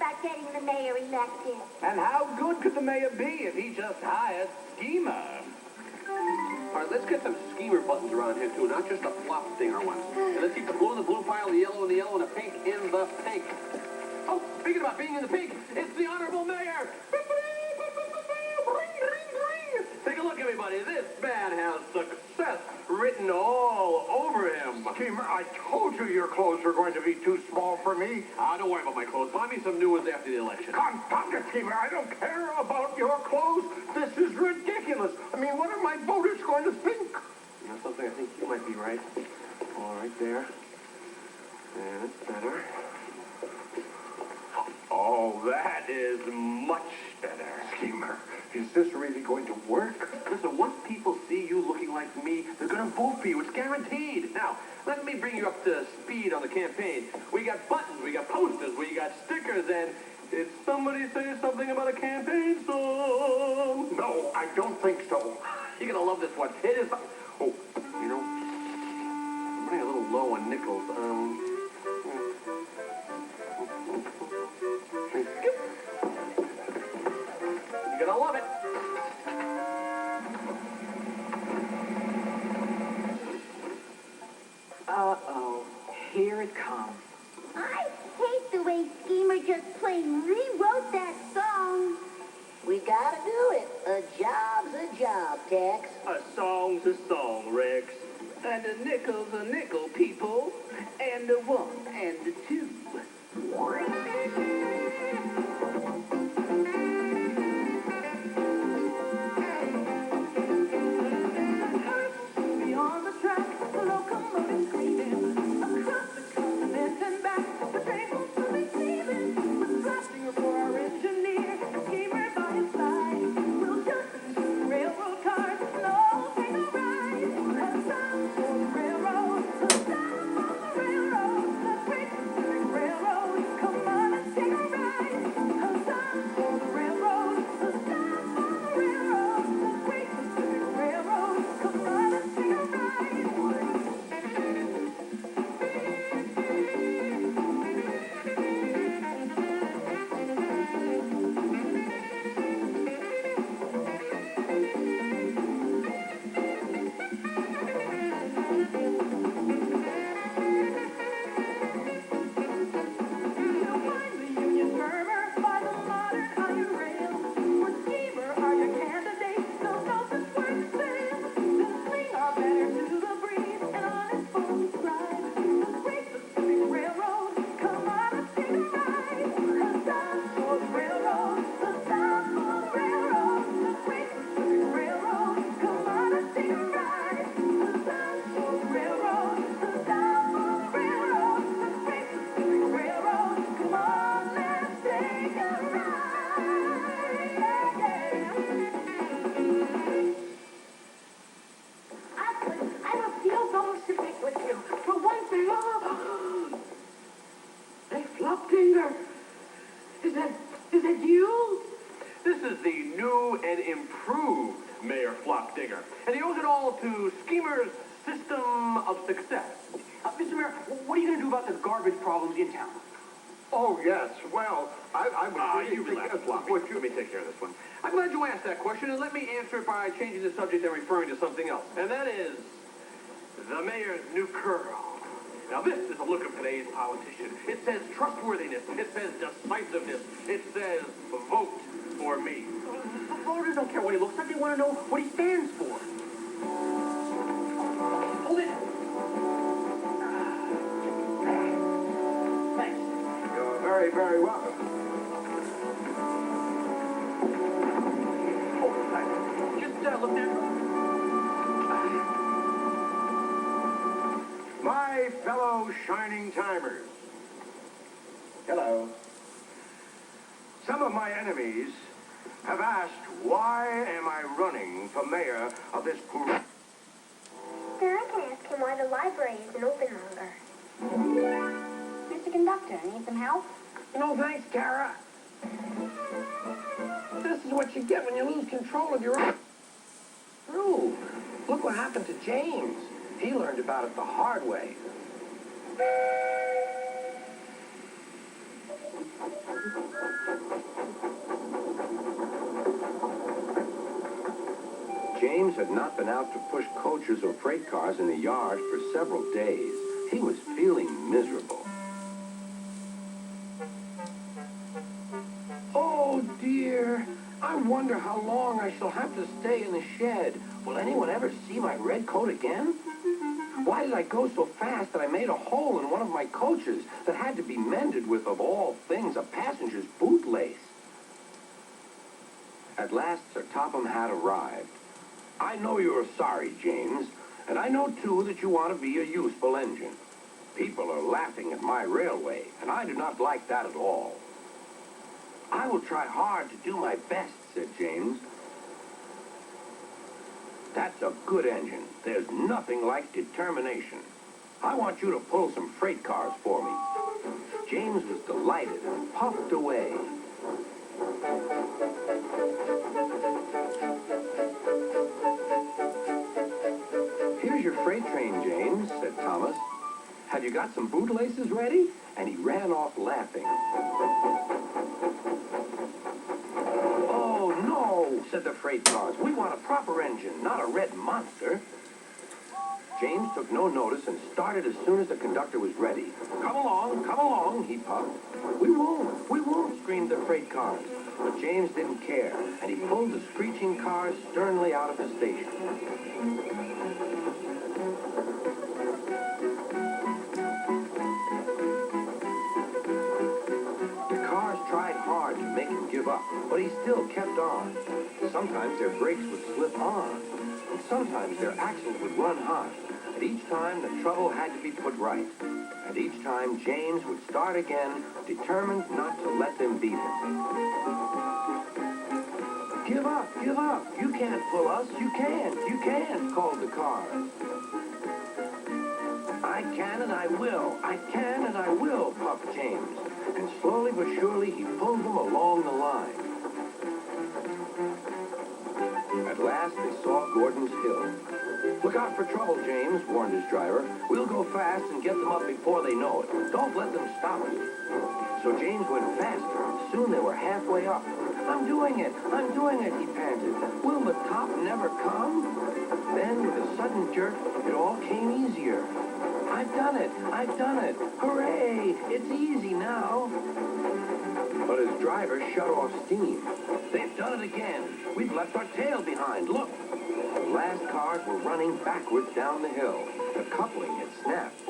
about getting the mayor elected. And how good could the mayor be if he just hired Schemer? All right, let's get some Schemer buttons around here, too, not just the flop stinger ones. And let's keep the blue in the blue pile, the yellow in the yellow, and the pink in the pink. Oh, speaking about being in the pink, it's the Honorable Mayor! Take a look, everybody. This man has success written all over him. Schemer, I told you your clothes were going to be too small for me. Don't worry about my clothes. Buy me some new ones after the election. Confound it, Schemer. I don't care about your clothes. This is ridiculous. I mean, what are my voters going to think? You know something? I think you might be right. All right, there. And it's better. Oh, that is much better. Schemer, is this really going to work? Listen, once people see you looking like me, they're going to vote for you. It's guaranteed. Now, let me bring you up to speed on the campaign. We got buttons, we got posters, we got stickers, and did somebody say something about a campaign song? No, I don't think so. You're going to love this one. It is... Oh, you know, I'm running a little low on nickels. You're going to love it. Uh-oh. Here it comes. I hate the way Schemer just plain rewrote that song. We gotta do it. A job's a job, Tex. A song's a song, Rex. And a nickel's a nickel, people. And a one and a two. Beyond the track, the locomotive screaming across the continent and back. The train will soon be steaming with blasting for our engineer. Schemer by his side. We'll jump into the railroad cars. No, take a ride. A stop for the railroad. A stop for the railroad. The Great Pacific Railroad. Come on and take a ride. A stop for the railroad. A stop for the railroad. The Great Pacific Railroad. Come on and take a ride. You'll find the Union firmer by the modern iron rail. For Schemer, are your candidates? They'll know just where to sail. Then swing our banner to the breeze and on its full stride. The Great Pacific Railroad, come on and take a ride. A stop for the railroad, a stop for the railroad. The Great Pacific Railroad, come on and take a ride. A stop for the railroad, a stop for the railroad. The Great Pacific Railroad, come on, let's take a ride. I will feel Pacific with you for one thing. Hey, Flopdinger. Is that you? This is the new and improved Mayor Flopdinger. And he owes it all to Schemer's system of success. Mr. Mayor, what are you going to do about the garbage problems in town? Oh, yes. Well, I was You relax, Floppy. Let me take care of this one. I'm glad you asked that question, and let me answer it by changing the subject and referring to something else. And that is the mayor's new curl. Now, this is the look of today's politician. It says trustworthiness. It says decisiveness. It says vote for me. Voters don't care what he looks like. They want to know what he stands for. Hold it. Thanks. You're very, very welcome. Just look there. My fellow shining timers. Hello. Some of my enemies have asked, why am I running for mayor of this poor... Then I can ask him why the library isn't open longer. Mr. Conductor, need some help? No thanks, Kara. This is what you get when you lose control of your own groove. Look what happened to James. He learned about it the hard way. James had not been out to push coaches or freight cars in the yard for several days. He was feeling miserable. Oh, dear. I wonder how long I shall have to stay in the shed. Will anyone ever see my red coat again? Why did I go so fast that I made a hole in one of my coaches that had to be mended with, of all things, a passenger's bootlace? At last, Sir Topham had arrived. I know you are sorry, James, and I know, too, that you want to be a useful engine. People are laughing at my railway, and I do not like that at all. I will try hard to do my best, said James. That's a good engine. There's nothing like determination. I want you to pull some freight cars for me. James was delighted and puffed away. Here's your freight train, James, said Thomas. Have you got some bootlaces ready? And he ran off laughing. Oh, no, said the freight cars. We want a proper engine, not a red monster. James took no notice and started as soon as the conductor was ready. Come along, he puffed. We won't, screamed the freight cars. But James didn't care, and he pulled the screeching cars sternly out of the station. The cars tried hard to make him give up, but he still kept on. Sometimes their brakes would slip on, and sometimes their axles would run hot. And each time the trouble had to be put right. And each time James would start again, determined not to let them beat him. Give up, you can't pull us, you can't, called the cars. I can and I will, puffed James. And slowly but surely he pulled them along the line. At last they saw Gordon's Hill. Look out for trouble, James, warned his driver. We'll go fast and get them up before they know it. Don't let them stop us. So James went faster. Soon they were halfway up. I'm doing it, he panted. Will the top never come? Then, with a sudden jerk, it all came easier. I've done it. Hooray! It's easy now. But his driver shut off steam. They've done it again. We've left our tail behind. Look. The last cars were running backwards down the hill. The coupling had snapped.